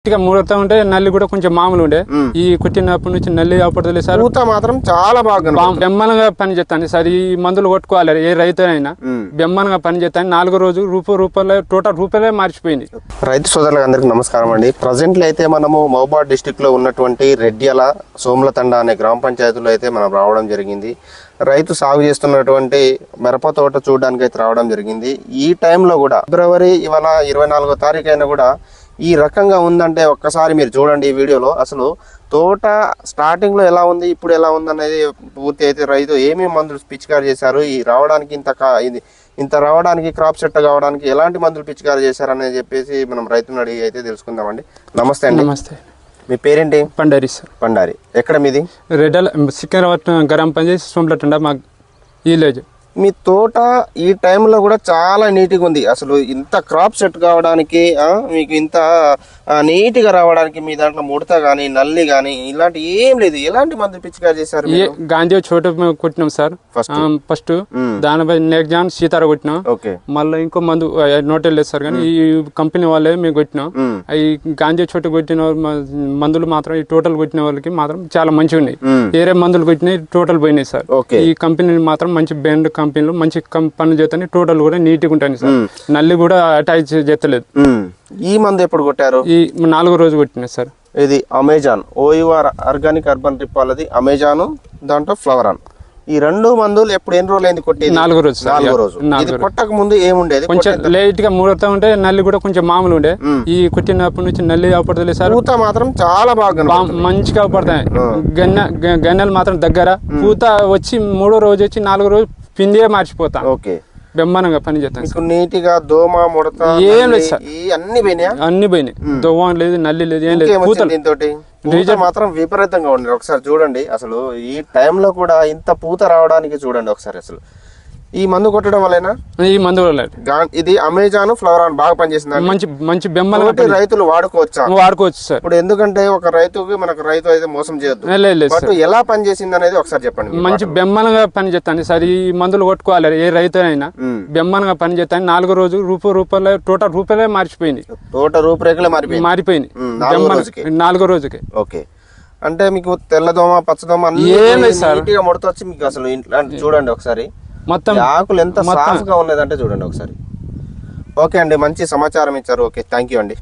ముడతా ఉంటే నల్లి కూడా కొంచెం మామూలు ఉండే ఈ కుట్టినప్పటి నుంచి నల్లి అవపడతలేదు సార్. పూత మాత్రం చాలా బాగా బెమ్మనంగా పని చేస్తాను సార్. ఈ మందులు కొట్టుకోవాలి ఏ రైతు అయినా బెమ్మనంగా పని చేస్తాను. 4 రోజు రూపాయలు టోటల్ రూపాయలే మార్చిపోయింది. రైతు సోదరులకు అందరికి నమస్కారం అండి. ప్రజెంట్లీ అయితే మనము మహబూబాబాద్ డిస్టిక్ లో ఉన్నటువంటి రెడ్డియాల సోములతండ అనే గ్రామ పంచాయతీలో అయితే మనం రావడం జరిగింది. రైతు సాగు చేస్తున్నటువంటి మిరప తోట చూడడానికి అయితే రావడం జరిగింది. ఈ టైంలో కూడా ఫిబ్రవరి ఇవాళ 24వ తారీఖు అయినా కూడా ఈ రకంగా ఉందంటే ఒక్కసారి మీరు చూడండి ఈ వీడియోలో. అసలు తోట స్టార్టింగ్ లో ఎలా ఉంది, ఇప్పుడు ఎలా ఉంది అనేది పూర్తి అయితే రైతు ఏమేమి మందులు పిచికారి చేశారు, ఈ రావడానికి ఇంత రావడానికి క్రాప్ సెట్ కావడానికి ఎలాంటి మందులు పిచికారి చేశారని చెప్పేసి మనం రైతుని అడిగి అయితే తెలుసుకుందామండి. నమస్తే అండి. నమస్తే. మీ పేరేంటి? పండారి సార్. పండారి. ఎక్కడ మీది? రెడ్డల సికింద్రాబాద్ గ్రామ పంచాయతీ సోమలతండ మా విలేజ్. మీ తోట ఈ టైంలో కూడా చాలా నీట్గా ఉంది. అసలు ఇంత క్రాప్ సెట్ కావడానికి మీకు ఇంత నీట్గా రావడానికి మీ దాంట్లో ముడత గానీ నల్లి గానీ ఇలాంటి ఏం లేదు. ఎలాంటి మందులు పిచికారి చేశారు? గాంధీ చోట కొట్టినాం సార్ ఫస్ట్. దానిపై నెక్జాన్ సీతారా కొట్టినాం. మళ్ళీ ఇంకో మందు నోటెల్ లేదు సార్, కానీ ఈ కంపెనీ వాళ్ళే మేము కొట్టినాం. ఈ గాంధీ చోట కొట్టిన మందులు మాత్రం ఈ టోటల్ కొట్టిన వాళ్ళకి మాత్రం చాలా మంచిగా ఉన్నాయి. వేరే మందులు కొట్టినాయి టోటల్ పోయినాయి సార్. ఈ కంపెనీ మాత్రం మంచి బ్రాండ్ కంపెనీలు మంచి పనులు చేస్తాయి. టోటల్ కూడా నీట్ గా ఉంటాయి సార్. నల్లి కూడా అటాచ్ చేస్తలేదు. ఈ మందు ఎప్పుడు కొట్టారు? ఈ 4వ రోజు కొట్టినా సార్. ఇది అమెజాన్ ఓయూఆర్ ఆర్గానిక్ అర్బన్ ట్రిప్ వాళ్ళది అమెజాన్, దాంట్లో ఫ్లవరాన్. ఈ 2 మందులు ఎప్పుడు ఎన్ని రోజులు అయింది కొట్టి? 4వ రోజు. 4వ రోజు. ఇది కొట్టక ముందు ఏముండేది? కొంచెం లైట్ గా ముడతా ఉంటే నల్లి కూడా కొంచెం మామూలు ఉండే. ఈ కుట్టినప్పటి నుంచి నల్లి అవపడతలేదు సార్. పూత మాత్రం చాలా బాగా మంచిగా అవపడతాయి. గన్నెలు మాత్రం దగ్గర పూత వచ్చి 3వ రోజు వచ్చి 4వ రోజు పిండియే మార్చిపోతా. ఓకే. బెమ్మనంగా పని చేస్తాను. నీట్ గా దోమ ముడత ఏం లేదు సార్. అన్ని పోయినాయి. అన్ని పోయినాయి. దోమ లేదు, నల్లి లేదు, ఏం లేదు. దీంతో మాత్రం విపరీతంగా ఉండే. ఒకసారి చూడండి అసలు ఈ టైంలో కూడా ఇంత పూత రావడానికి చూడండి ఒకసారి. అసలు ఈ మందు కొట్టడం వల్లనా? ఈ మందు వల్ల. ఇది అమెజాన్ ఫ్లవరాన్ బాగా పనిచేసింది. మంచి బెమ్మలు రైతులు వాడుకోవచ్చు సార్. ఇప్పుడు ఎందుకంటే ఒక రైతుకి మనకు రైతు అయితే మోసం చేయొద్దు. ఎలా పనిచేసింది అనేది ఒకసారి చెప్పండి. మంచి బెమ్మలుగా పని చేస్తాను సార్. ఈ మందులు కొట్టుకోవాలి ఏ రైతు అయినా బెమ్మలుగా పని చేస్తాను. 4 రోజు రూపాయలు టోటల్ రూపాయలే మార్చిపోయింది. తోట రూపురేఖలే మారిపోయింది 4వ రోజుకి. ఓకే. అంటే మీకు తెల్లదోమ పచ్చదోమ నీట్గా ముడతొచ్చి మీకు అసలు చూడండి ఒకసారి మొత్తం ఆకులు ఎంత సాఫ్ గా ఉన్నదంటే చూడండి ఒకసారి. ఓకే అండి, మంచి సమాచారం ఇచ్చారు. ఓకే, థ్యాంక్ యూ అండి.